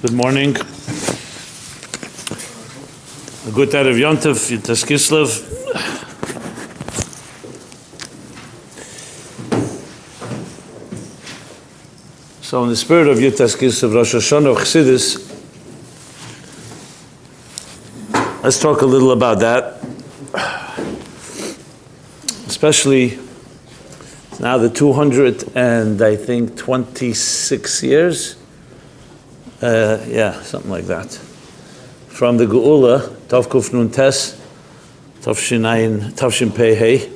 Good morning. A good day of Yontif, Yitas Kislev. So in the spirit of Yitas Kislev, Rosh Hashanah, Chassidus, let's talk a little about that. Especially now the 226 years. Something like that. From the Geula, Tov Kuf Nun Tes, Tavshin Pei Hei,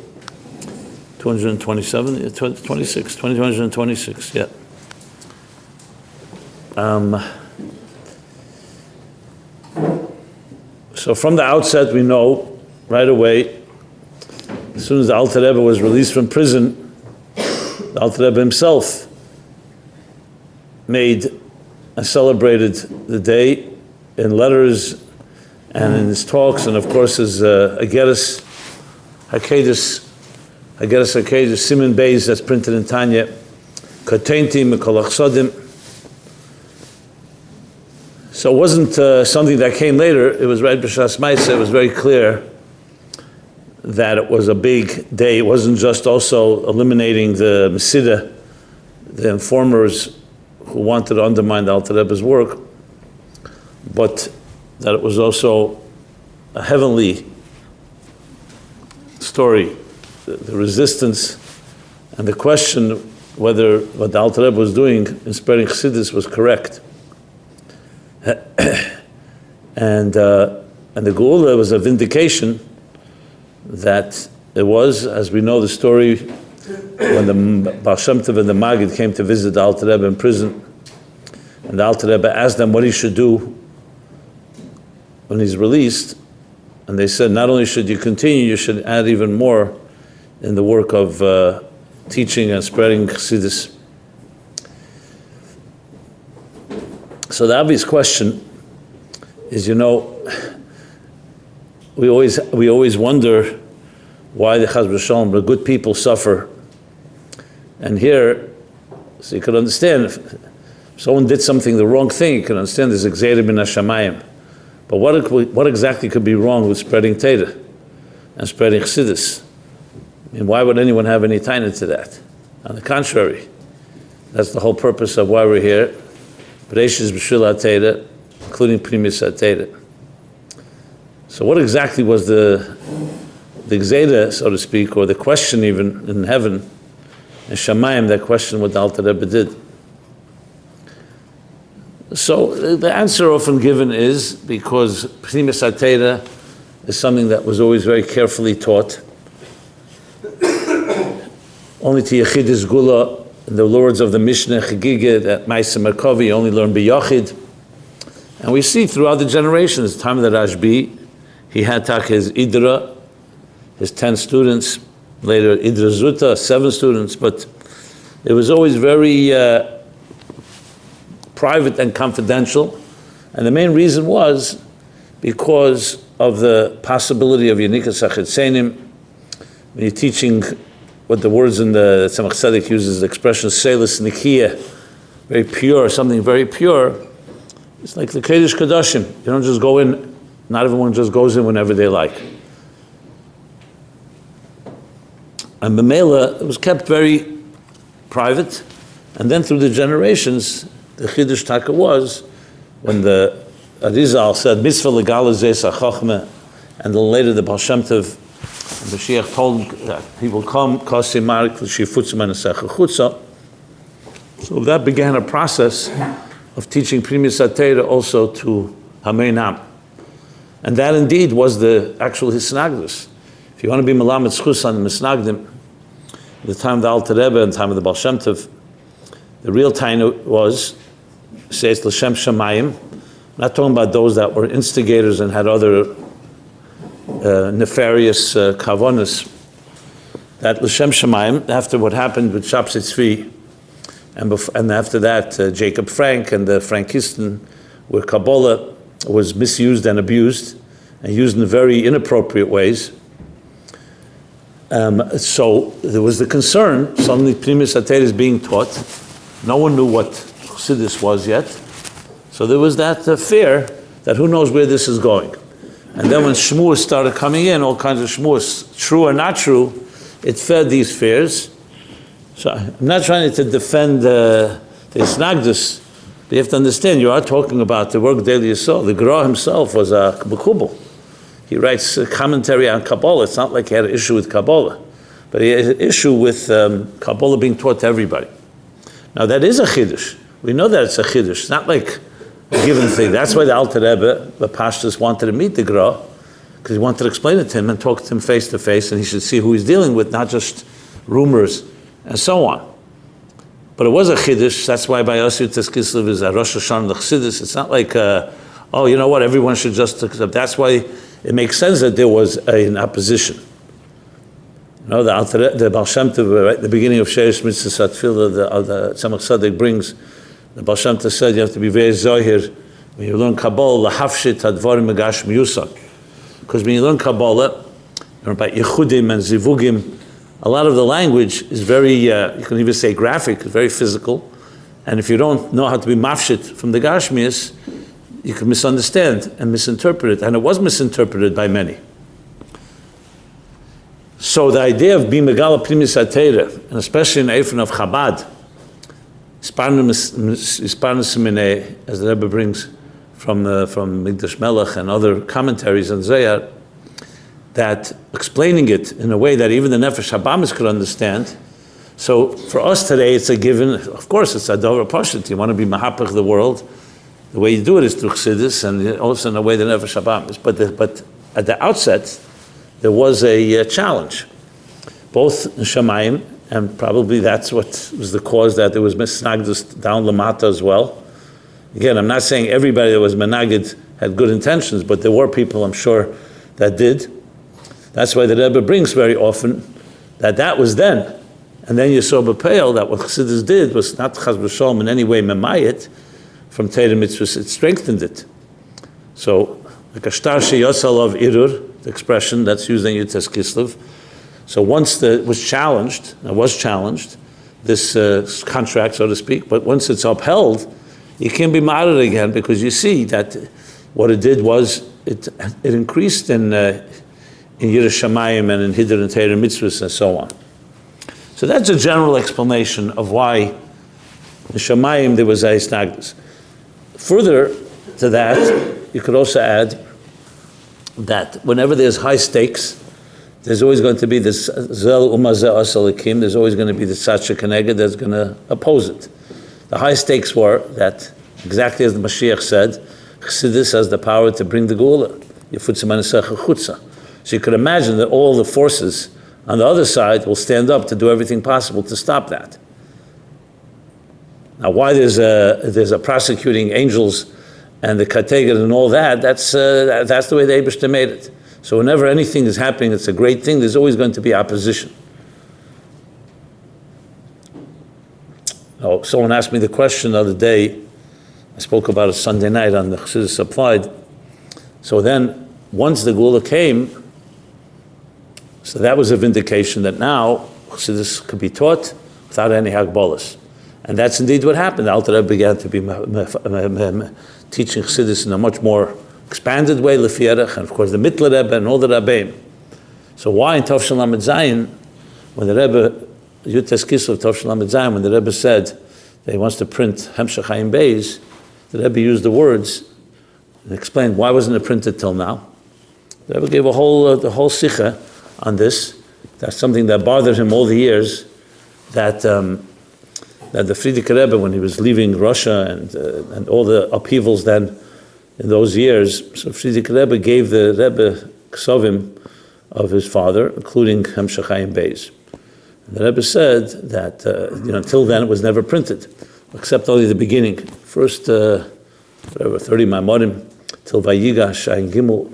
226, yeah. So from the outset, we know right away, as soon as the Alter Rebbe was released from prison, the Alter Rebbe himself made and celebrated the day in letters and in his talks, and of course his Ageres Hakedus Siman Beis that's printed in Tanya, Katenti Mikol Achsodim. So it wasn't something that came later. It was right b'Shas Maaseh. It was very clear that it was a big day. It wasn't just also eliminating the Mesidah, the informers who wanted to undermine the Alter Rebbe's work, but that it was also a heavenly story. The resistance and the question whether what the Alter Rebbe was doing in spreading Chassidus was correct. And the Geula was a vindication that it was, as we know the story, when the Baal Shem Tov and the Maggid came to visit the Alter Rebbe in prison, and the Alter Rebbe asked them what he should do when he's released, and they said, not only should you continue, you should add even more in the work of teaching and spreading Chassidus. So the obvious question is, we always wonder why the Chas v'Shalom, the good people, suffer. And here, so you can understand, if someone did something, the wrong thing, you can understand there's Gzeira min Hashamayim. But what exactly could be wrong with spreading Torah and spreading Chassidus? I mean, why would anyone have any taina to that? On the contrary, that's the whole purpose of why we're here. Bereishis b'shvil ha'Torah, including Primis ha'Torah. So what exactly was the Gzeira, so to speak, or the question even in heaven, and Shamayim, that question what the Alter Rebbe did? So the answer often given is because Primis ha'Torah is something that was always very carefully taught. Only to Yechidus Gula, the lords of the Mishnah Chagigah, that Ma'aseh Merkavi only learn b'Yachid. And we see throughout the generations, the time of the Rashbi, he had his Idra, his 10 students, later Idra Zuta, 7 students, but it was always very private and confidential. And the main reason was because of the possibility of Yanikas HaChetzenim. When you're teaching what the words in the Tzemach Tzedek uses, the expression Selis Nikiya, very pure, something very pure. It's like the Kodesh Kodashim. You don't just go in, not everyone just goes in whenever they like. And B'meila, it was kept very private. And then through the generations, the Chiddush Taka was, when the Arizal said, Mitzvah Legala Zeh Sachachme, and then later the Baal Shem Tov, the Mashiach told that he will come, so that began a process of teaching Primis ha'Torah also to Hameinam. And that indeed was the actual Hisnagdus. If you want to be Melamed Schus on the Misnagdim, the time of the Alter Rebbe and the time of the Baal Shem Tov, the real taina was, says L'Shem Shamayim, not talking about those that were instigators and had other nefarious kavanas, that L'Shem Shamayim, after what happened with Shapsei Tzvi, and after that Jacob Frank and the Frankisten, where Kabbalah was misused and abused, and used in very inappropriate ways. So there was the concern, suddenly Primis ha'Torah is being taught. No one knew what Chassidus was yet. So there was that fear that who knows where this is going. And then when shmuas started coming in, all kinds of shmuas, true or not true, it fed these fears. So I'm not trying to defend the Isnagdus, but you have to understand, you are talking about the work daily you saw. The Gra himself was a Bekubal. He writes a commentary on Kabbalah. It's not like he had an issue with Kabbalah, but he had an issue with Kabbalah being taught to everybody. Now that is a Chiddush. We know that it's a Chiddush. It's not like a given thing. That's why the Alter Rebbe, the Pashtus, wanted to meet the Gra, because he wanted to explain it to him and talk to him face to face, and he should see who he's dealing with, not just rumors and so on. But it was a Chiddush. That's why by us, Kislev is a Rosh Hashanah Chassidus. It's not like, oh, you know what, everyone should just accept. That's why it makes sense that there was an opposition. You know, the Baal Shem Tov, right, the beginning of Sheirish Mitzvah Tefillah, the Tzemach Tzedek brings, the Baal Shem Tov said you have to be very zohir when you learn Kabbalah, lahafshit hadvarim megash miyusag. Because when you learn Kabbalah, about yichudim and zivugim, a lot of the language is very, you can even say graphic, very physical. And if you don't know how to be mafshit from the Gashmias, you can misunderstand and misinterpret it. And it was misinterpreted by many. So the idea of being Megala Primis HaTeira, and especially in Eifon of Chabad, Isparnus Minei, as the Rebbe brings from Migdash Melech and other commentaries on Zohar, that explaining it in a way that even the Nefesh Habamis could understand. So for us today, it's a given. Of course, it's a Dover Pashut. You want to be Mahapach the world. The way you do it is through Chassidus, and also in a way the Nefesh Habamis. But at the outset, there was a challenge, both in Shamayim, and probably that's what was the cause that there was Misnagdus down Lamata as well. Again, I'm not saying everybody that was Menagid had good intentions, but there were people, I'm sure, that did. That's why the Rebbe brings very often that was then. And then you saw B'Peil that what Chassidus did was not Chaz V'Shalom in any way memayit from Torah Mitzvahs, it strengthened it. So, like a shtar sheyosal of irur, the expression that's used in Yutes Kislev. So once it was challenged, this contract, so to speak, but once it's upheld, you can't be mad again, because you see that what it did was it increased in Yiras Shamayim and in Hiddur and Torah Mitzvahs and so on. So that's a general explanation of why in Shamayim there was a Isnagdus. Further to that, you could also add that whenever there's high stakes, there's always going to be this Zel Umazeh Asalikim, there's always going to be the Tzad Shekeneged that's going to oppose it. The high stakes were that, exactly as the Mashiach said, Chassidus has the power to bring the Geula. So you could imagine that all the forces on the other side will stand up to do everything possible to stop that. Now, why there's a prosecuting angels and the Kateged and all that, that's the way the Eibishter made it. So whenever anything is happening that's a great thing, there's always going to be opposition. Oh, someone asked me the question the other day. I spoke about it Sunday night on the Chassidus Applied. So then, once the Geula came, so that was a vindication that now Chassidus could be taught without any Hagbolas. And that's indeed what happened. The Alter Rebbe began to be teaching Chassidus in a much more expanded way, Lefierach, and of course the Mittler Rebbe and all the Rabbeim. So why in Tov Lamed Zayin, when the Rebbe, Yutes Kislev Tov Lamed Zayin, when the Rebbe said that he wants to print Hemshech Chaim Beis, the Rebbe used the words and explained why wasn't it printed till now. The Rebbe gave the whole Sikha on this. That's something that bothered him all the years, that the Frierdiker Rebbe, when he was leaving Russia and all the upheavals then in those years, so Frierdiker Rebbe gave the Rebbe Ksovim of his father, including Hemshech Chaim Beis. And the Rebbe said that until then it was never printed, except only the beginning. First, 30 Maimorim till Vayigash and Gimel,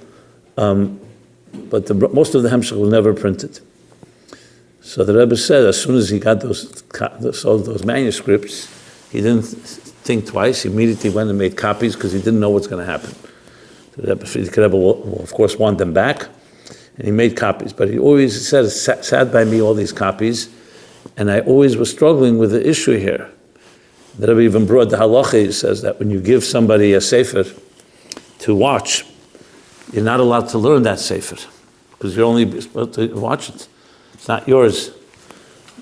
but most of the Hemshech was never printed. So the Rebbe said, as soon as he got those manuscripts, he didn't think twice. He immediately went and made copies because he didn't know what's going to happen. The Rebbe will, of course, want them back, and he made copies. But he always said, sat by me all these copies, and I always was struggling with the issue here. The Rebbe even brought the halacha. He says that when you give somebody a sefer to watch, you're not allowed to learn that sefer because you're only supposed to watch it. It's not yours,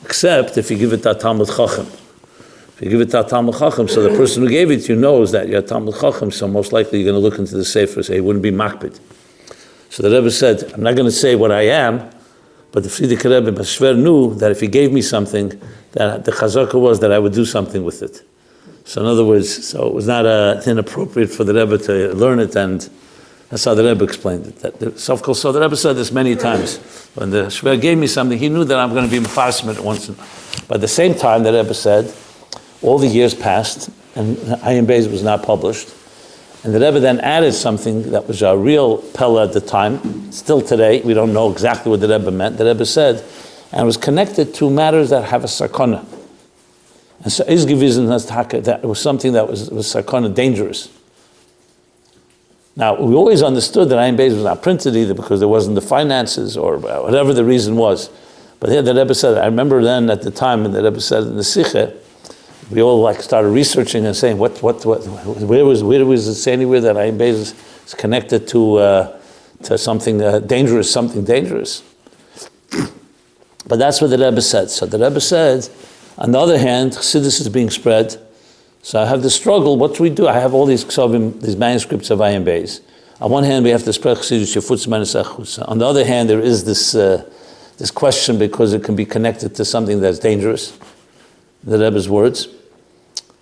except if you give it to a Talmud Chacham. If you give it to a Talmud Chacham, so the person who gave it to you knows that you're a Talmud Chacham, so most likely you're going to look into the sefer and say, it wouldn't be makbid. So the Rebbe said, I'm not going to say what I am, but the Frierdiker Rebbe Bashver knew that if he gave me something, that the chazaka was that I would do something with it. So in other words, so it was not inappropriate for the Rebbe to learn it, and that's how the Rebbe explained it. So the Rebbe said this many times. When the Shver gave me something, he knew that I'm going to be mefarsim at once. But at the same time, the Rebbe said, all the years passed, and Ayin Beis was not published. And the Rebbe then added something that was a real pella at the time. Still today, we don't know exactly what the Rebbe meant. The Rebbe said, and it was connected to matters that have a sakana. And so that was something that was sakana, dangerous. Now, we always understood that Ayin Beis was not printed either because there wasn't the finances or whatever the reason was. But here the Rebbe said, I remember then at the time when the Rebbe said in the Sikhe, we all started researching and saying, where was it say anywhere that Ayin Beis is connected to something dangerous, But that's what the Rebbe said. So the Rebbe said, on the other hand, Chassidus is being spread. So I have the struggle, what do we do? I have all these ksovim, these manuscripts of Ayin Beis. On one hand, we have to spread Chassidus Yefutz Menes Echutz. On the other hand, there is this question because it can be connected to something that's dangerous, the Rebbe's words.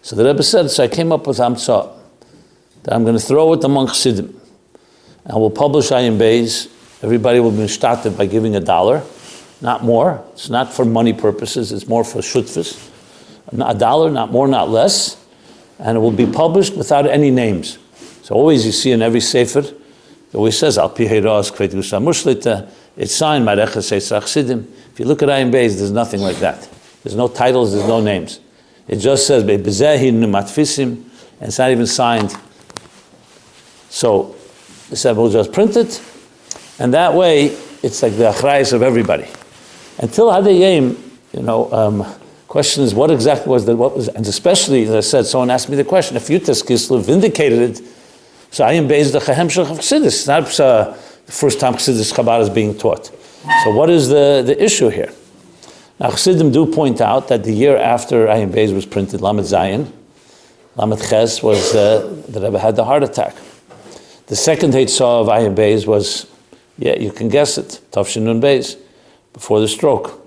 So the Rebbe said, so I came up with Amtsah, that I'm going to throw it among Chassidim. And we'll publish Ayin Beis. Everybody will be started by giving $1, not more. It's not for money purposes, it's more for shutfis. $1, not more, not less. And it will be published without any names. So always you see in every sefer, it always says, Al Pi Heiros Kveit Gusa Mushlita, it's signed by Reches Seisach Chassidim. If you look at Ayin Beis, there's nothing like that. There's no titles, there's no names. It just says, Be'bezehi Numatfisim, and it's not even signed. So, they said, we'll just print it, and that way, it's like the achrayas of everybody. Until Hadayim, question is, what exactly was and especially, as I said, someone asked me the question, if Yutas Kislev vindicated it, so Ayin Beis the Chahem Shel Chassidus. It's not the first time Chassidus Chabad is being taught. So what is the issue here? Now Chassidim do point out that the year after Ayin Beis was printed, Lamed Zayin, Lamed Ches was, the Rebbe had the heart attack. The second Heitzah of Ayin Beis was, you can guess it, Tafshin Nun Beis, before the stroke.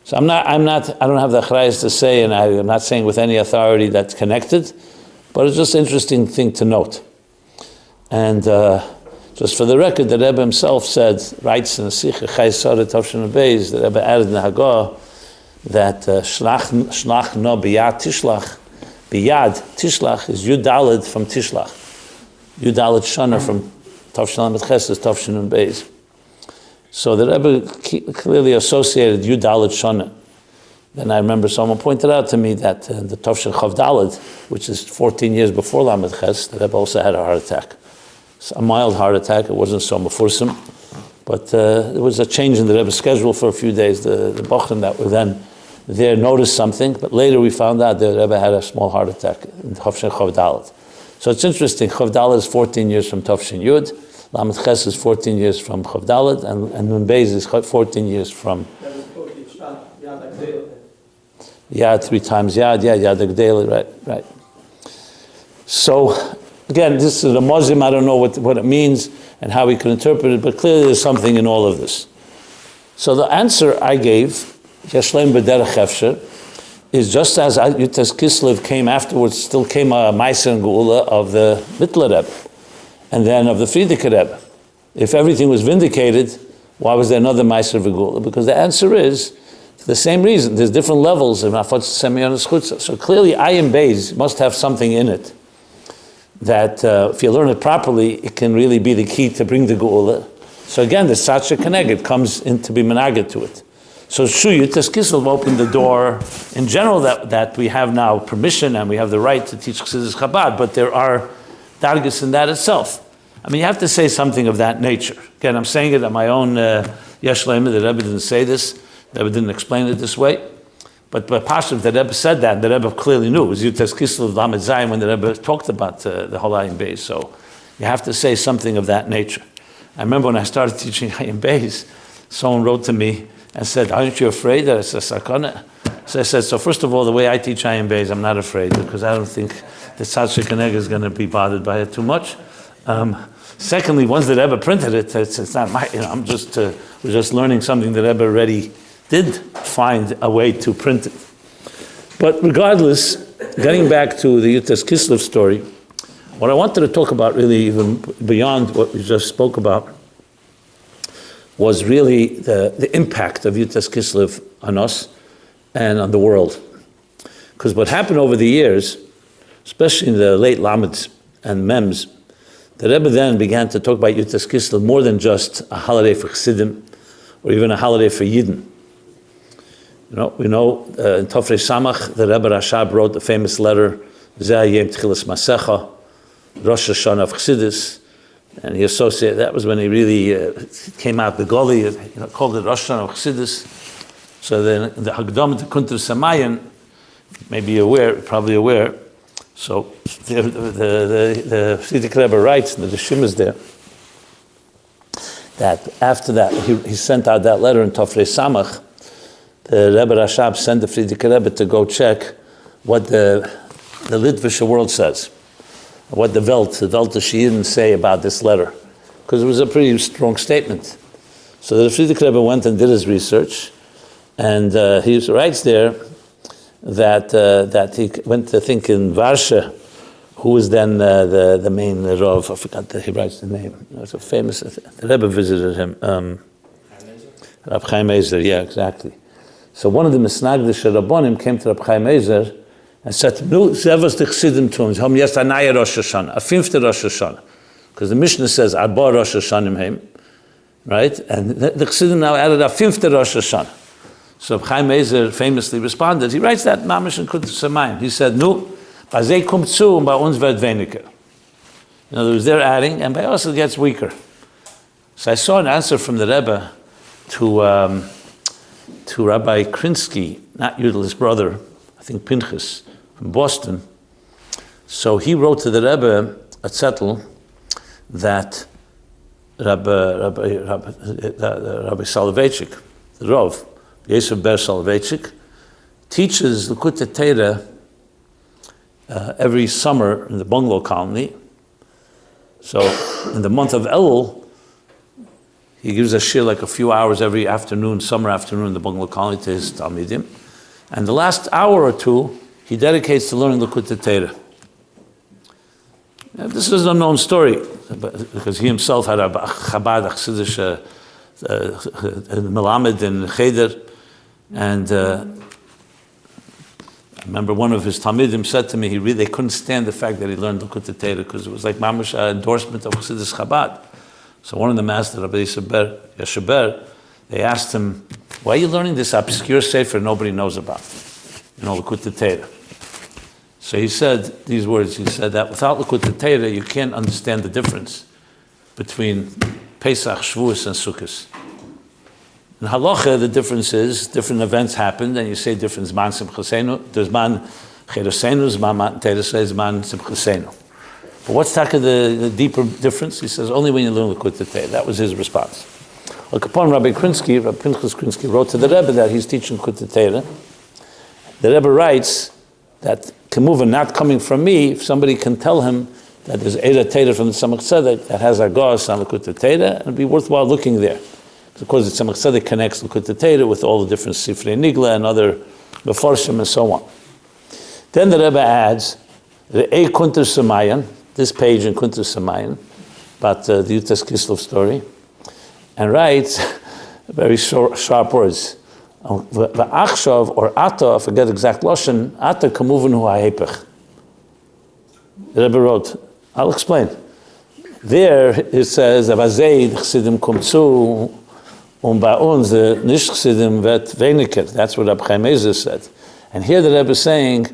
So I don't have the achrayas to say, and I'm not saying with any authority that's connected, but it's just an interesting thing to note. And just for the record, the Rebbe himself writes in the Sikh, Chai Sara Tavshin Beis, the Rebbe added in the Hagah that Shlach no biyad tishlach is Yud from tishlach. Yud Shana from Tavshin Lamed Ches is Tavshin Beis. So the Rebbe clearly associated Yud Shana. Then I remember someone pointed out to me that the Tavshin Chav Daled, which is 14 years before Lamed Ches, the Rebbe also had a heart attack. A mild heart attack. It wasn't so mefursim, but there was a change in the Rebbe's schedule for a few days. The Bochum that were then there noticed something, but later we found out the Rebbe had a small heart attack in Tavshin Chav Daled. So it's interesting. Chav Daled is 14 years from Tavshin Yud, Lamed Ches is 14 years from Chav Daled, and Nun Beis is 14 years from Yad, 3 times Yad, Yad Agdeli, right. So, again, this is a Muslim, I don't know what it means and how we can interpret it, but clearly there's something in all of this. So the answer I gave, Yashleim B'derech Efsher, is just as Yutas Kislev came afterwards, still came a Meiser and Geula of the Mittler Rebbe, and then of the Frierdiker Rebbe. If everything was vindicated, why was there another Meiser Geula? Because the answer is, for the same reason, there's different levels of Nafot Semyon Schutza. So clearly Ayin Beis must have something in it that if you learn it properly, it can really be the key to bring the Geula. So again, the Sacha Keneged comes in to be menaged to it. So Yutas Kislev opened the door, in general, that we have now permission and we have the right to teach Chassidus Chabad, but there are dargis in that itself. I mean, you have to say something of that nature. Again, I'm saying it on my own Yesh Leimah, the Rebbe didn't say this, the Rebbe didn't explain it this way, But Pashav, the Rebbe said that, the Rebbe clearly knew. It was Yutes Kislev Lamed Zayin when the Rebbe talked about the whole Ayin Beis. So you have to say something of that nature. I remember when I started teaching Ayin Beis, someone wrote to me and said, aren't you afraid that it's a sakana? So I said, so first of all, the way I teach Ayin Beis, I'm not afraid because I don't think the Tzad Shekaneg is going to be bothered by it too much. Secondly, once the Rebbe printed it, it's not my, I'm just, we're just learning something that Rebbe already did find a way to print it. But regardless, getting back to the Yutes Kislev story, what I wanted to talk about really even beyond what we just spoke about was really the impact of Yutes Kislev on us and on the world. Because what happened over the years, especially in the late Lameds and Mems, the Rebbe then began to talk about Yutes Kislev more than just a holiday for Chassidim or even a holiday for Yidden. We know in Tofrei Samach, the Rebbe Rashab wrote the famous letter, Zeh Yom Tchilas Masecha, Rosh Hashanah of Chassidus, and he associated, that was when he really came out the Goli, called it Rosh Hashanah of Chassidus. So then the Hagdam to Kuntur Samayan, probably aware, so the Frierdiker Rebbe writes, and the Shim is there, that after that, he sent out that letter in Tofrei Samach. The Rebbe Rashab sent the Frierdiker Rebbe to go check what the Litvische world says, what the Welt Shi'in say about this letter, because it was a pretty strong statement. So the Frierdiker Rebbe went and did his research, and he writes there that he went to think in Varsha, who was then the main Rav. I forgot that he writes the name. It was a famous. The Rebbe visited him. Rab Chaim Ezer, yeah, exactly. So one of the Misnagdish Rabbonim came to Rab Chaim Ezer and said, "Nu, zevas the Chassidim tun. Haben jetzt a neue Rosh Hashanah, a fifth Rosh Hashanah, because the Mishnah says Arba Rosh Hashanim heim, right? And the Chassidim now added a fifth Rosh Hashanah." So Rab Chaim Ezer famously responded. He writes that Mamish and Kuntur Samayim. He said, "Nu, bazei kommt zu und bei uns wird weniger." In other words, they're adding, and by us it gets weaker. So I saw an answer from the Rebbe to Rabbi Krinsky, not Yudel's brother, I think Pinchas, from Boston. So he wrote to the Rebbe at Zettel that Rabbi Soloveitchik, the Rav, Yosef Ber Soloveitchik, teaches Likutei Torah every summer in the bungalow colony. So in the month of Elul, he gives a shir like a few hours every afternoon, summer afternoon in the bungalow colony to his Talmidim. And the last hour or two, he dedicates to learning Likutei Torah. This is an unknown story, because he himself had a Chabad, Chassidish Melamed in Cheder. And I remember one of his Talmidim said to me, they couldn't stand the fact that he learned Likutei Torah, because it was like mamash endorsement of Chassidus Chabad. So one of the masters, Rabbi Yeshaber, they asked him, "Why are you learning this obscure sefer nobody knows about? Likutei Torah." So he said these words. He said that without Likutei Torah, you can't understand the difference between Pesach, Shavuos, and Sukkot. In Halacha, the difference is different events happened, and you say different Zman Simchasenu. There's Zman Cherosenu, Zman Matan Torah, Zman Simchasenu. But what's the deeper difference? He says only when you learn Likutei Torah. That was his response. Look upon Rabbi Krinsky, Rabbi Pinchas Krinsky wrote to the Rebbe that he's teaching Likutei Torah. The Rebbe writes that Kemuva not coming from me, if somebody can tell him that there's Eira Torah from the Tzemach Tzedek that has Argos on Likutei Torah, it'd be worthwhile looking there. Of course, the Tzemach Tzedek connects Likutei Torah with all the different Sifrei Nigla and other Mefarshim and so on. Then the Rebbe adds, Re'ei Kuntur Samayan, this page in Kuntur Samayan, about the Yutes Kislev story, and writes very sharp words. V'achshav, or ata, I forget exact lashon, ata kamuvan hu ha'hepech. The Rebbe wrote, I'll explain. There it says, Avazei chsidim kumtzu, bei uns nicht chsidim vet weniger. That's what Rab Chaim Ezer said. And here the Rebbe is saying,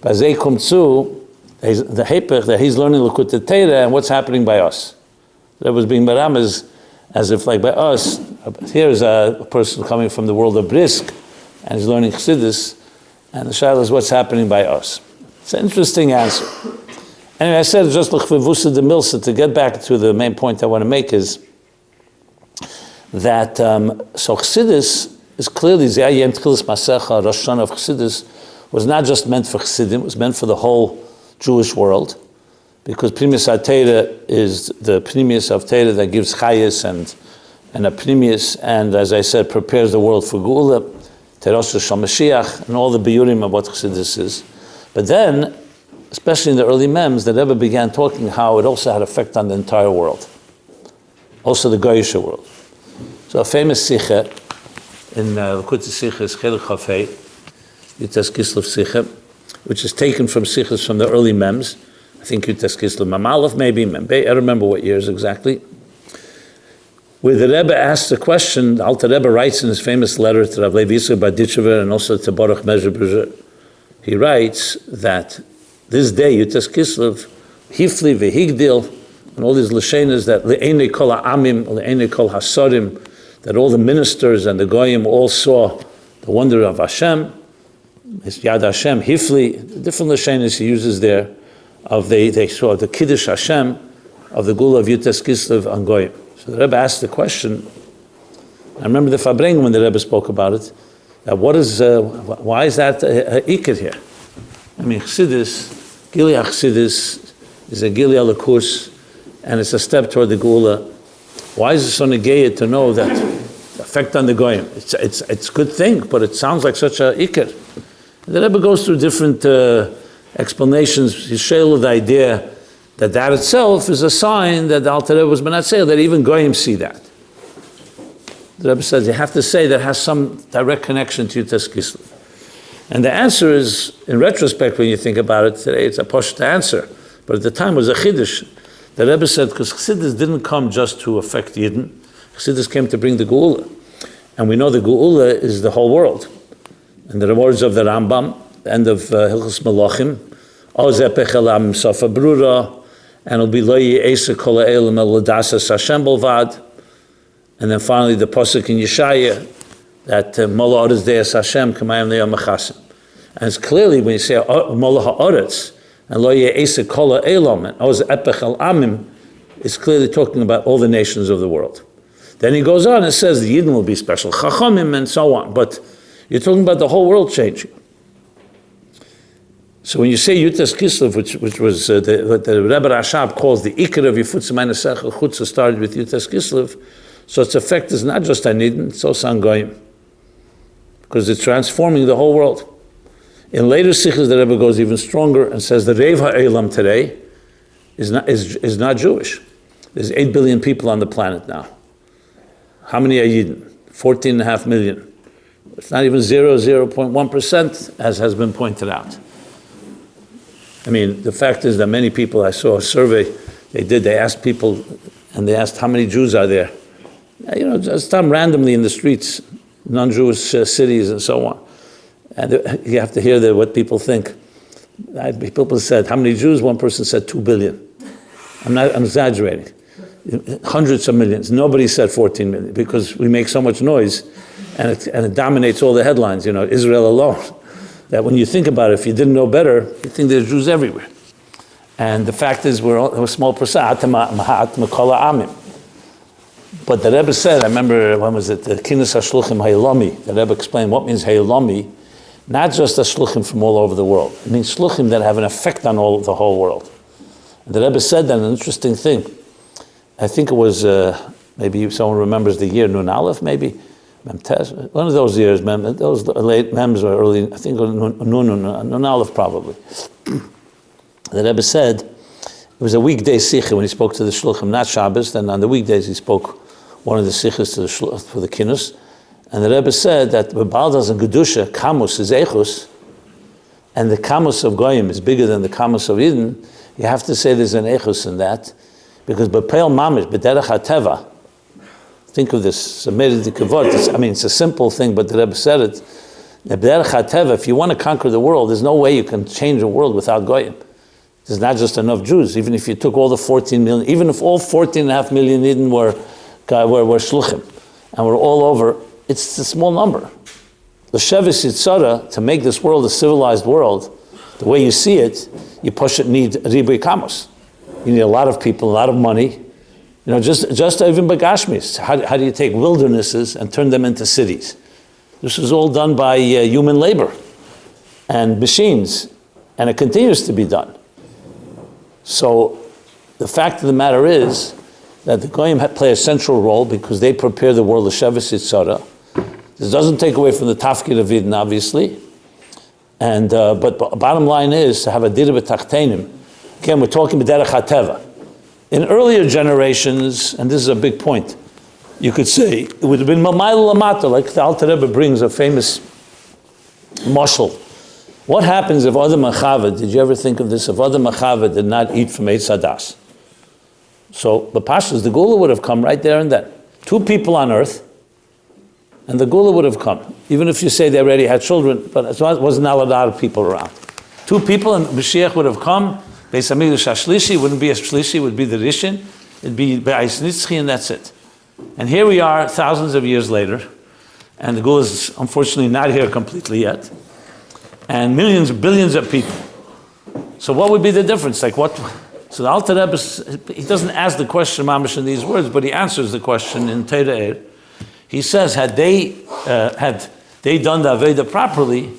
Avazei kumtzu, the hepech, that he's learning Likutei Torah, and what's happening by us. That was being baram as if like by us, here's a person coming from the world of Brisk, and he's learning Chassidus, And the shaila is what's happening by us. It's an interesting answer. Anyway, I said just l'chvivusa de milsa, to get back to the main point I want to make is that so Chassidus is clearly Zayim Tchilas Masecha, Rosh Hashanah of Chassidus was not just meant for Chassidim, it was meant for the whole Jewish world, because Pnimius HaTeira is the Pnimius of Teira that gives Chayis and a Pnimius, and as I said, prepares the world for Geula, Teros Shal Mashiach, and all the Biyurim of what Chassidus is. But then, especially in the early Mems, the Rebbe began talking how it also had effect on the entire world, also the Goyish world. So a famous Sikha in Likutei Sichos Chelik Chafei, Yutas Kislev Sikha, which is taken from Sichos from the early Mems. I think Yutas Kislev Mem Aleph, maybe Mem Bey, I don't remember what years exactly. Where the Rebbe asks the question, the Alter Rebbe writes in his famous letter to Rav Levi Yisrael Badichever and also to Baruch Mezheber, he writes that this day, Yutas Kislev, Hifli v'Higdil, and all these Lashenas that Le'enei kol ha'amim, Le'enei kol ha'sarim, that all the ministers and the Goyim all saw the wonder of Hashem, his Yad Hashem, Hifli, the different Lashenas he uses there, of they saw the Kiddush Hashem of the Gula of Yutas Kislev on Goyim. So the Rebbe asked the question, I remember the Fabring when the Rebbe spoke about it, that why is that a ikir here? I mean, Chassidus, Gilead Chassidus is a Gilead Lakus, and it's a step toward the Gula. Why is it so negayed to know that the effect on the Goyim? It's a good thing, but it sounds like such a ikir. The Rebbe goes through different explanations. He's shayla the idea that itself is a sign that the Alter Rebbe was Benatzeh, that even Goyim see that. The Rebbe says you have to say that has some direct connection to Yutas Kislev. And the answer is, in retrospect, when you think about it today, it's a poshut answer. But at the time it was a chiddush. The Rebbe said, because Chassidus didn't come just to affect Yidden, Chassidus came to bring the Geula. And we know the Geula is the whole world. And the words of the Rambam, the end of Hilchos Melachim, Oz epech elam sofa brura, and it'll be lo yi'esa kol ha'elam el l'dasas Hashem bolvad. And then finally the pasuk in Yeshaya, that Mola Oretz Deis Hashem Kamayim Le'yom Mechasim. And it's clearly when you say Mola Ha'oretz and Lo Ye'esa Kol Ha'elam and Oz Epech Al Amim, it's clearly talking about all the nations of the world. Then he goes on and says the Yidden will be special, Chachamim and so on. But you're talking about the whole world changing. So when you say Yutas Kislev, which was what the Rebbe Rashab calls the Ikar of Yifutz Meinesecha Chutza, started with Yutas Kislev, so its effect is not just on Yidden, it's also on Goyim, because it's transforming the whole world. In later Sichos, the Rebbe goes even stronger and says the Reiv Ha'elam today is not Jewish. There's 8 billion people on the planet now. How many are Yidden? 14.5 million. It's not even 0.1%, as has been pointed out. I mean, the fact is that many people, I saw a survey they asked people, and they asked how many Jews are there. You know, just randomly in the streets, non-Jewish cities and so on. And you have to hear what people think. People said, how many Jews? One person said 2 billion. I'm exaggerating. Hundreds of millions. Nobody said 14 million because we make so much noise and it dominates all the headlines, you know, Israel alone. That when you think about it, if you didn't know better, you think there's Jews everywhere. And the fact is we're a small percent. But the Rebbe said, I remember, when was it? The Kinus HaShluchim Haylomi. The Rebbe explained what means Haylomi. Not just a shluchim from all over the world. It means shluchim that have an effect on the whole world. And the Rebbe said that an interesting thing. I think it was, maybe someone remembers the year, Nun Aleph, maybe? One of those years, those late Mems were early, I think Nun Aleph probably. The Rebbe said, it was a weekday sikha when he spoke to the shluchim, not Shabbos, then on the weekdays he spoke one of the sikhas to the for the kinus. And the Rebbe said that Baldas and Gedusha, Kamus is Echus, and the Kamus of Goyim is bigger than the Kamus of Eden. You have to say there's an Echus in that, because B'Peil Mamish, B'Derech HaTeva, think of this, it's a simple thing, but the Rebbe said it, B'Derech HaTeva, if you want to conquer the world, there's no way you can change the world without Goyim. There's not just enough Jews, even if you took all the 14 million, even if all 14.5 million Eden were shluchim, and we're all over, it's a small number. L'shevis yitzara, to make this world a civilized world, the way you see it, you push it need ribui kamos. You need a lot of people, a lot of money. You know, just even bagashmis. How do you take wildernesses and turn them into cities? This was all done by human labor and machines, and it continues to be done. So the fact of the matter is that the Goyim play a central role because they prepare the world of Shevis Yitzhara. This doesn't take away from the Tafkid of Eden, obviously. And but bottom line is to have a Dira B'Tachtenim. Again, we're talking B'derech HaTeva. In earlier generations, and this is a big point, you could say it would have been Mamayla Lamata, like the Alter Rebbe brings a famous mashal. What happens if Adam and Chava, did you ever think of this, if Adam and Chava did not eat from Eitz Hadas? So the Pashas, the Gula would have come right there and then. 2 people on earth, and the Gula would have come. Even if you say they already had children, but it wasn't a lot of people around. 2 people and Mashiach would have come. Beis Hamikdash HaShlishi wouldn't be a Shlishi, it would be the Rishon. It'd be Be'ais Nitzchi, and that's it. And here we are thousands of years later, and the Gula is unfortunately not here completely yet. And millions, billions of people. So what would be the difference? Like what? So the Alter Rebbe, he doesn't ask the question, Mamash, in these words, but he answers the question in Teira Eir. He says, had they done the Aveda properly,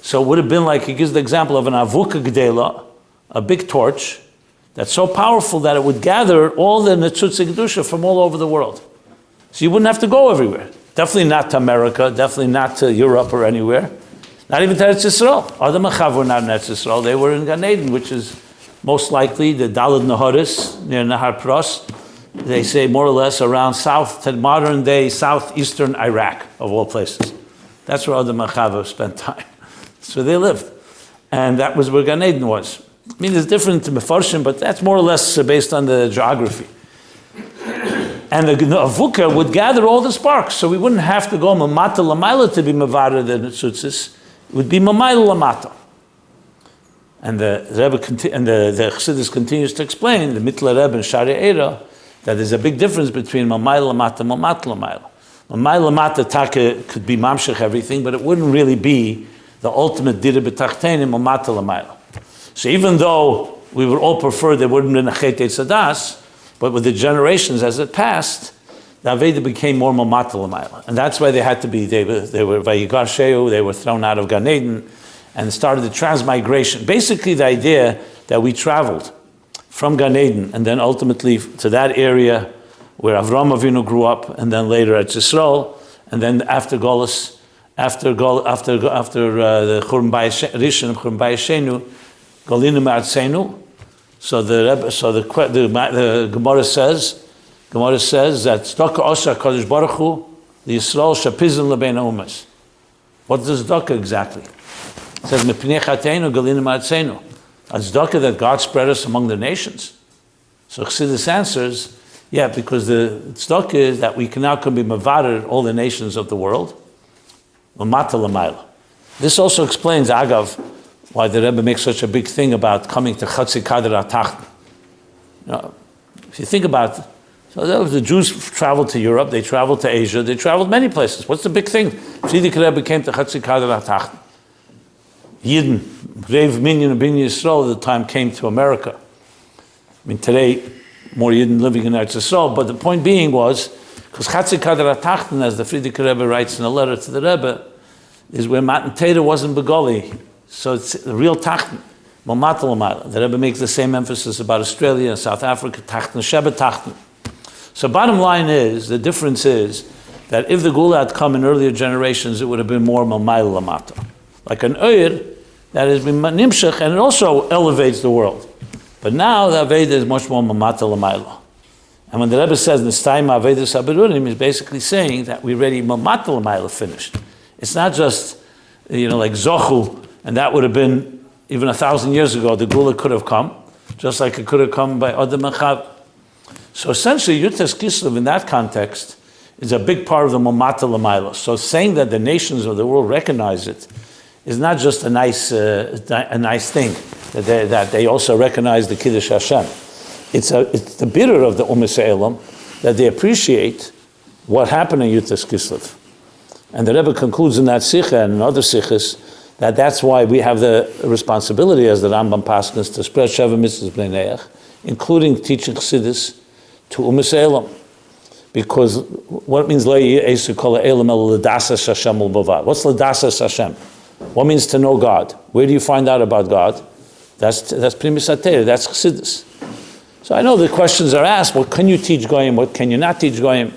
so it would have been like, he gives the example of an Avuka Gdela, a big torch, that's so powerful that it would gather all the Netzutz Kedusha from all over the world. So you wouldn't have to go everywhere. Definitely not to America, definitely not to Europe or anywhere. Not even to Eretz Yisrael. Adam and Chav were not in Eretz Yisrael, they were in Gan Eden, which is most likely the Daled Naharis, near Nahar Pros. They say more or less around south to modern day southeastern Iraq, of all places. That's where Adam and Chava spent time. That's where they lived. And that was where Gan Eden was. I mean, it's different to Mefarshim, but that's more or less based on the geography. And the Avuka would gather all the sparks, so we wouldn't have to go Mamata Lamaila to be Mavada the Netzutzis. It would be Mamaila Lamata. And the Rebbe the Chassidus continues to explain, the Mitla Rebbe and Shari Eira, that there's a big difference between Mamaila Lamata and Mamat Lamaila. Mamaila Lamata Taka could be Mamshech everything, but it wouldn't really be the ultimate Dira B'Tachtenim Mamata Lamaila. So even though we would all prefer there wouldn't have been a Chet Eitz Hadas, but with the generations as it passed, the Aveda became more Mamata Lamaila. And that's why they had to be, they were Vayigar Sheu, they were thrown out of Gan Eden, and started the transmigration. Basically the idea that we traveled from Gan Eden and then ultimately to that area where Avram Avinu grew up, and then later at Yisrael, and then after Golus, after the Churban Bayis Rishon and Churban Bayis Shenu, Golinu Ma'atzenu. So the Gemara says that Tzedakah Osha Kadosh Baruch Hu the Yisrael Shapizim Lebein Umas. What does tzedakah exactly? It says Mipnei Chateinu Golinu Ma'atzenu. A tzedakah that God spread us among the nations. So Chassidus answers, yeah, because the tzedakah is that we can now be mavarer all the nations of the world. L'mata l'mayla. This also explains, Agav, why the Rebbe makes such a big thing about coming to Chatzi Kader HaTachton. You know, if you think about it, so the Jews traveled to Europe, they traveled to Asia, they traveled many places. What's the big thing? Frierdiker Rebbe came to Chatzi Kader HaTachton. Yidden, Rev Minyan and Bin Yisrael at the time came to America. I mean, today, more Yidden living in Eretz Yisrael, but the point being was, because Chatzi Kader HaTachton, as the Frierdiker Rebbe writes in a letter to the Rebbe, is where Matan Torah wasn't Begoli. So it's the real Tachton, Mamata L'mayla. The Rebbe makes the same emphasis about Australia and South Africa, Tachton, Sheba Tachton. So bottom line is, the difference is, that if the Gula had come in earlier generations, it would have been more Mamayla Lamata. Like an Oyer that has been Nimshach, and it also elevates the world. But now the Aveda is much more Mamata Lamayla. And when the Rebbe says Nistayim Aveda Saberurim, he's basically saying that we already Mamata Lamayla finished. It's not just, like Zochu, and that would have been even 1,000 years ago, the Gula could have come, just like it could have come by Adam and Chav. So essentially, Yutes Kislev in that context is a big part of the Mamata Lamayla. So saying that the nations of the world recognize it is not just a nice thing, that they also recognize the Kiddush Hashem. It's the bitter of the Ummah Elam that they appreciate what happened in Yutes Kislev. And the Rebbe concludes in that Sikha and in other Sikhs that that's why we have the responsibility as the Rambam Paskins to spread Sheva Mitzvahs Bnei Neach, including teaching Chassidus to Umas Elam. Because what it means, what's Ladasas Hashem? What means to know God? Where do you find out about God? That's Primis HaTeirah, that's Chassidus. So I know the questions are asked, what can you teach Goyim, what can you not teach Goyim?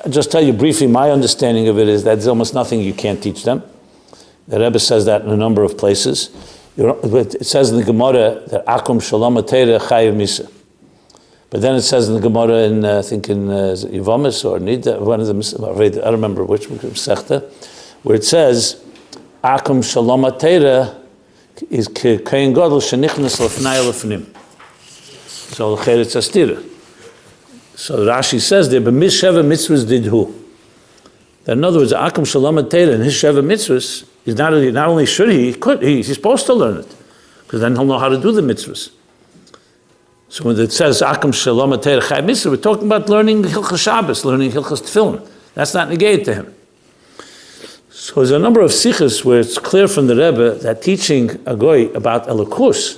I'll just tell you briefly, my understanding of it is that there's almost nothing you can't teach them. The Rebbe says that in a number of places. It says in the Gemara that Akum Shalom HaTeirah Chayiv Misa. But then it says in the Gemara in, I think in Yevamis or Nida, one of them, I don't remember which, Sechta, where it says, Akum Shalom HaTeirah is Kein Gadol Shenichnas Lefnai Lefnim. So it's Astira. So Rashi says there, but Sheva Mitzvahs did who? That in other words, Akum Shalom HaTeirah and his Sheva Mitzvahs, is not only should he's supposed to learn it, because then he'll know how to do the mitzvahs. So when it says Akum Shalom HaTeirah Chai Mitzvah, we're talking about learning Hilchas Shabbos, learning Hilchas Tefillin. That's not negated to him. So there's a number of sikhs where it's clear from the Rebbe that teaching a goy about Elokus,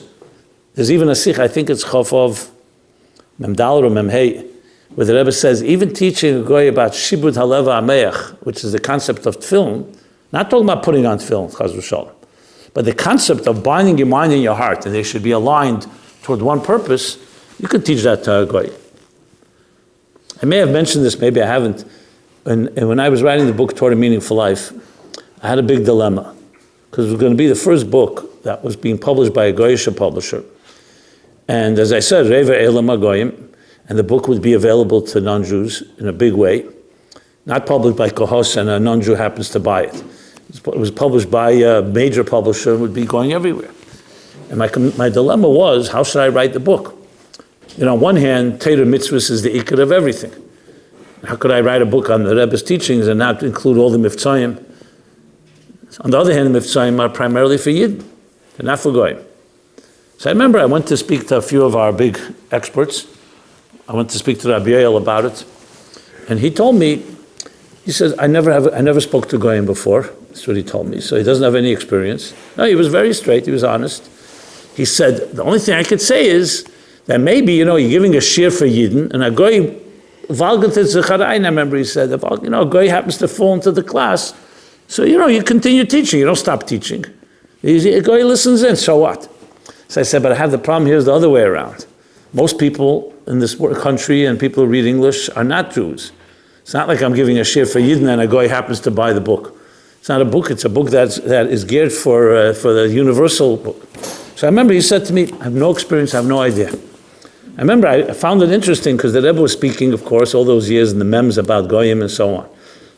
there's even a sikh, I think it's Chafov Memdal or Memhei, where the Rebbe says even teaching a goy about Shibud Haleva Ameach, which is the concept of Tefillin, not talking about putting on tefillin, Chaz v'shalom, but the concept of binding your mind and your heart, and they should be aligned toward one purpose, you could teach that to a goy. I may have mentioned this, maybe I haven't. And when I was writing the book, Torah Meaning for Life, I had a big dilemma, because it was going to be the first book that was being published by a Goyish publisher. And as I said, Reva Elam HaGoyim, and the book would be available to non-Jews in a big way, not published by Kohos, and a non-Jew happens to buy it. It was published by a major publisher and would be going everywhere. And my dilemma was, how should I write the book? On one hand, Torah Mitzvahs is the ikar of everything. How could I write a book on the Rebbe's teachings and not include all the Mivtzayim? On the other hand, the Mivtzayim are primarily for Yidden, they're not for Goyim. So I remember I went to speak to a few of our big experts. I went to speak to Rabbi Yoel about it. And he told me, he says, I never spoke to Goyim before. That's what he told me. So he doesn't have any experience. No, he was very straight. He was honest. He said, the only thing I could say is that maybe, you're giving a shir for Yidden, and a Goy, I remember he said, a Goy happens to fall into the class, so, you continue teaching. You don't stop teaching. A Goy listens in, so what? So I said, but I have the problem here is the other way around. Most people in this country and people who read English are not Jews. It's not like I'm giving a shir for Yidden and a Goy happens to buy the book. It's not a book, it's a book that is geared for the universal book. So I remember he said to me, I have no experience, I have no idea. I remember I found it interesting because the Rebbe was speaking, of course, all those years in the memes about Goyim and so on.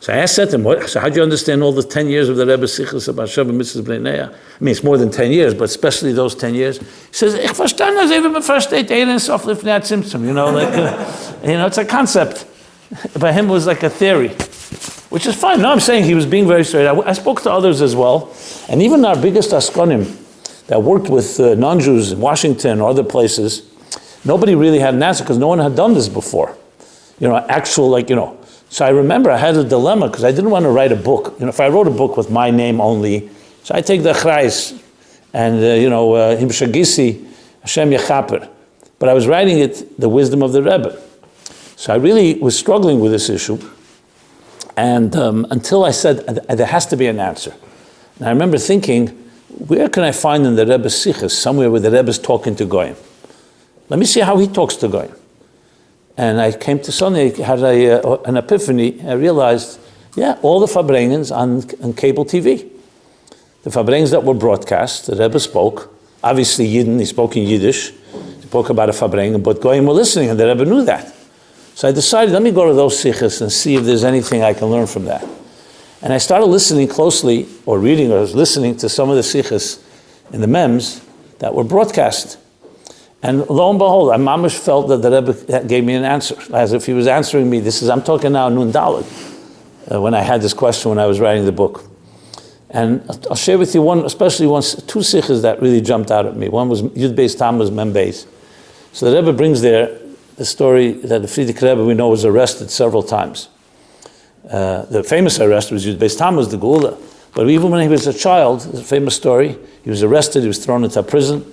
So I said to him, so how do you understand all the 10 years of the Rebbe's Sichos about Sheva Mitzvahs Bnei Neach? I mean, it's more than 10 years, but especially those 10 years. He says, Ich verstehe das even mit versteht einen sof lifnei Tzimtzum, it's a concept. By him it was like a theory, which is fine. No, I'm saying he was being very straight. I spoke to others as well, and even our biggest Askonim that worked with non-Jews in Washington or other places, nobody really had an answer because no one had done this before. So I remember I had a dilemma because I didn't want to write a book. If I wrote a book with my name only, so I take the Chrais and, Him Shagisi, Hashem Yechaper. But I was writing it, the wisdom of the Rebbe. So I really was struggling with this issue. And until I said, there has to be an answer. And I remember thinking, where can I find in the Rebbe's Sichos, somewhere where the Rebbe's talking to Goyim? Let me see how he talks to Goyim. And I came to Sunday, had an epiphany. I realized, all the Farbrengens on cable TV. The Farbrengens that were broadcast, the Rebbe spoke, obviously Yidden, he spoke in Yiddish, he spoke about a Farbrengen, but Goyim were listening, and the Rebbe knew that. So I decided, let me go to those Sichos and see if there's anything I can learn from that. And I started listening closely, or reading, or listening to some of the Sichos in the memes that were broadcast. And lo and behold, I mamish felt that the Rebbe gave me an answer, as if he was answering me. I'm talking now Nun Daled, when I had this question when I was writing the book. And I'll share with you two sikhs that really jumped out at me. One was Yud Beis Tammuz Mem Beis. So the Rebbe brings there the story that the Frierdiker Rebbe we know was arrested several times. The famous arrest was Yud Beis Tammuz, the Geula. But even when he was a child, there's a famous story, he was arrested, he was thrown into a prison,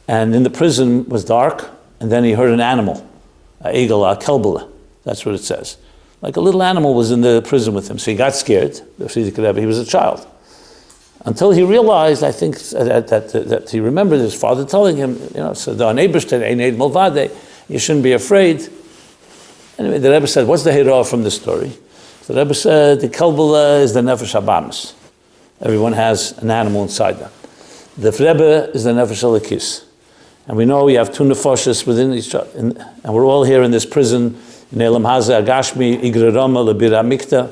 and in the prison was dark, and then he heard an animal, a eagle, a kelbula, that's what it says. Like a little animal was in the prison with him, so he got scared. He was a child. Until he realized, I think, that he remembered his father telling him, so you shouldn't be afraid. Anyway, the Rebbe said, what's the hira from this story? So the Rebbe said, the kelbula is the nefesh habamis. Everyone has an animal inside them. The Rebbe is the nefesh halakis. And we know we have two nefoshes within each other, and we're all here in this prison, in Elam Haza, Agashmi, Igre Rama, Labira Mikta.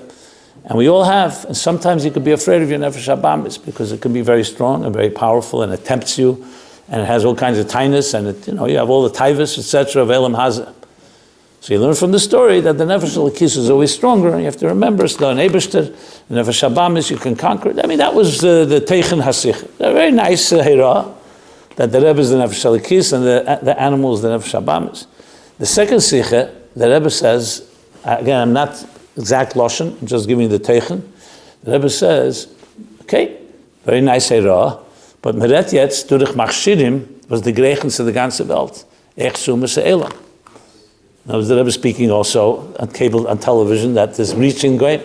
And we all have, and sometimes you could be afraid of your nefesh habamis because it can be very strong and very powerful, and it tempts you, and it has all kinds of tinus, and you have all the taivas, etc. of Elam Haza. So you learn from the story that the nefesh halakis is always stronger, and you have to remember, the nefesh habamis you can conquer it. I mean, that was the Teichen Hasich. A very nice hira, that the Rebbe is the nefesh halakis and the animal is the nefesh habamis. The second sikha, the Rebbe says, again, I'm not exact lashon, I'm just giving you the teichen. The Rebbe says, okay, very nice hira, but meret jetzt durch machshirim was the grechens of the ganze Welt. Ech sumas elam. Now, the Rebbe speaking also on cable, on television, that is reaching goyim.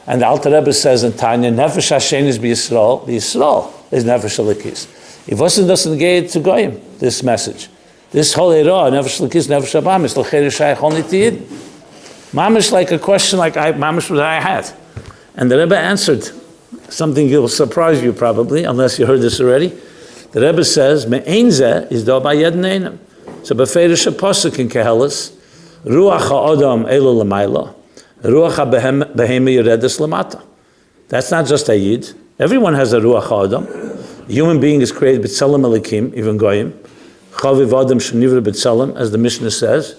And the Alter Rebbe says in Tanya, nefesh Hashem is b'Yisrael is nefesh halakis. If wasn't doesn't get to goyim, this message. This whole era, nefesh halakis, nefesh habamis, l'cheir shaykh only to Yid. Mamish like a question like mamish what I had. And the Rebbe answered something that will surprise you probably, unless you heard this already. The Rebbe says, me'ein zeh is do b'yed neinam. So b'feirish pasuk in Kehelis, ruach ha'odam elo l'mayla, ruach ha'behema yeredes l'mata. That's not just a Yid. Everyone has a ruach ha'odam. The human being is created b'tzelem elikim, even goyim. Chaviv adam shenivra b'tzelem, as the Mishnah says.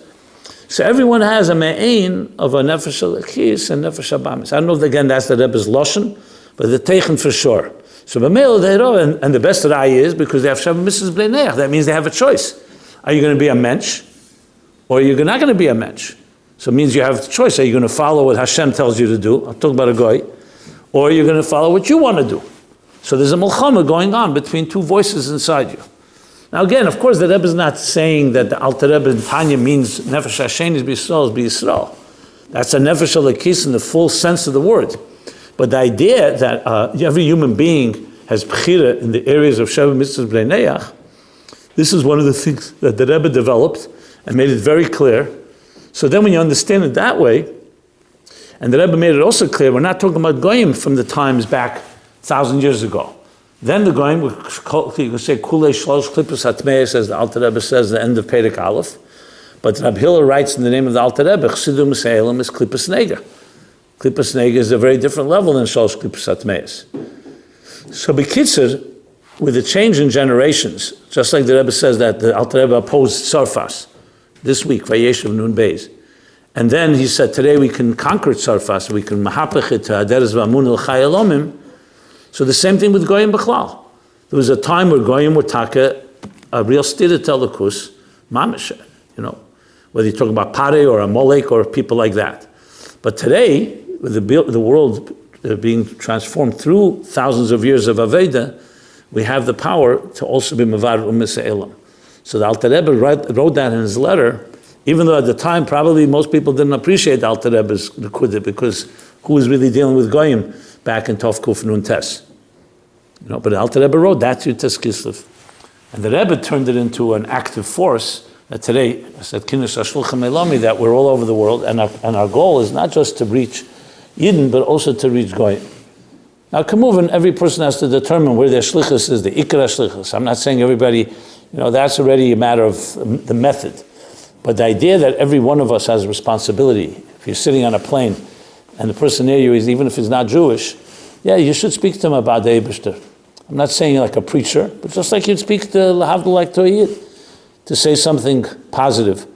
So everyone has a me'ein of a nefesh halakis and nefesh habamis. I don't know if again that's the Rebbe's lashon, but the teichen for sure. So b'meil de'ero, and the best that I is because they have Shavim Mrs. Bnei Neach. That means they have a choice. Are you going to be a mensch, or you're not going to be a mensch? So it means you have a choice. Are you going to follow what Hashem tells you to do? I'm talking about a goy, or you're going to follow what you want to do. So there's a milchama going on between two voices inside you. Now again, of course, the Rebbe is not saying that the Alter Rebbe in Tanya means nefesh Hashem is b'Yisrael. That's a nefesh halakis in the full sense of the word. But the idea that every human being has bechira in the areas of Sheva Mitzvahs Bnei Neach, this is one of the things that the Rebbe developed and made it very clear. So then when you understand it that way, and the Rebbe made it also clear, we're not talking about goyim from the times back 1,000 years ago. Then the goyim, you can say kulei shlosh klippus hatmeis, as the Alter Rebbe says, the end of Perek Aleph. But Rab Hillel writes in the name of the Alter Rebbe, Chsidum Se'elim is klippus nega. Klippus nega is a very different level than shlosh klippus hatmeis. So B'kitzur, with the change in generations, just like the Rebbe says that the Alter Rebbe opposed Tzarfas this week, Vayeshev Nun Beis. And then he said, today we can conquer Tzarfas, we can mahapach it to Aderes V'amun El-Chai Elomim. So the same thing with Goyim B'chlal. There was a time where Goyim were taka a real stira telekus, mamish, whether you're talking about Pare or Amalek or people like that. But today, with the world being transformed through thousands of years of Aveda, we have the power to also be Mavar U'Misa'elam. So the Alter Rebbe wrote that in his letter, even though at the time probably most people didn't appreciate the Alter Rebbe's Nekudah, because who was really dealing with Goyim back in Tov Kuf Nun Tes. But the Alter Rebbe wrote that to Tes Kislev. And the Rebbe turned it into an active force that today, I said, Kinus Ashulchem Elami, that we're all over the world, and our goal is not just to reach Yidden, but also to reach Goyim. Now, Kamuvin, every person has to determine where their shlichus is, the ikra shlichus. I'm not saying everybody, that's already a matter of the method. But the idea that every one of us has a responsibility, if you're sitting on a plane, and the person near you is, even if he's not Jewish, you should speak to him about the Eibishter. I'm not saying like a preacher, but just like you'd speak to Lahavdul like to a Yid, to say something positive,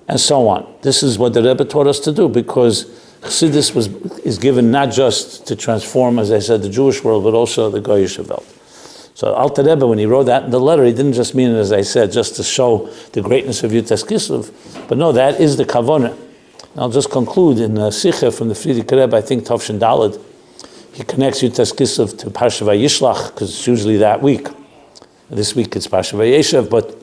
and so on. This is what the Rebbe taught us to do, because Chassidus is given not just to transform, as I said, the Jewish world, but also the Goyish world. So Alter Rebbe, when he wrote that in the letter, he didn't just mean it, as I said, just to show the greatness of Yud Tes Kislev, but no, that is the kavanah. I'll just conclude in Sikha from the Frierdiker Rebbe, I think Tavshin Daled, he connects Yutas Kislev to Parsha Vayishlach, because it's usually that week. This week it's Parsha Vayeshev, but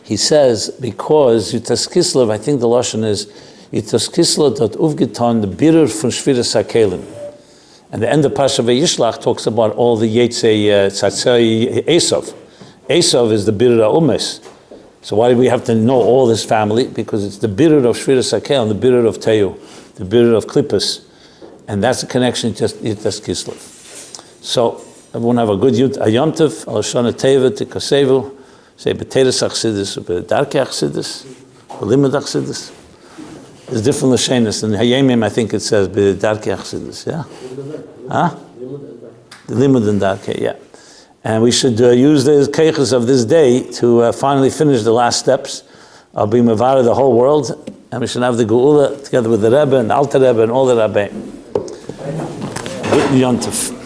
he says, because Yutas Kislev, I think the Lashon is, Yutas Kislev dot uvgetan, the bitter from Shviras HaKelim. And the end of Parsha Vayishlach talks about all the Yetzei Tzatzai Esav. Esav is the bitter Umes. So why do we have to know all this family? Because it's the bitter of Shviras HaKelim, the bitter of Teu, the bitter of Klippas. And that's the connection to Yutas Kislev. So everyone have a good Yom Tov, Al Shana Teva, Tikasevu, say B'Teres Achsidis, B'Darkei Achsidis, B'Limud Achsidis. There's different Lashenis. In Hayemim, I think it says B'Darkei Achsidis, yeah? Huh? The Limud and Darkei, yeah. And we should use the keiches of this day to finally finish the last steps of being Mavara the whole world. And we should have the Geula together with the Rebbe and the Alter Rebbe and all the Rebbe. Good Yom Tov.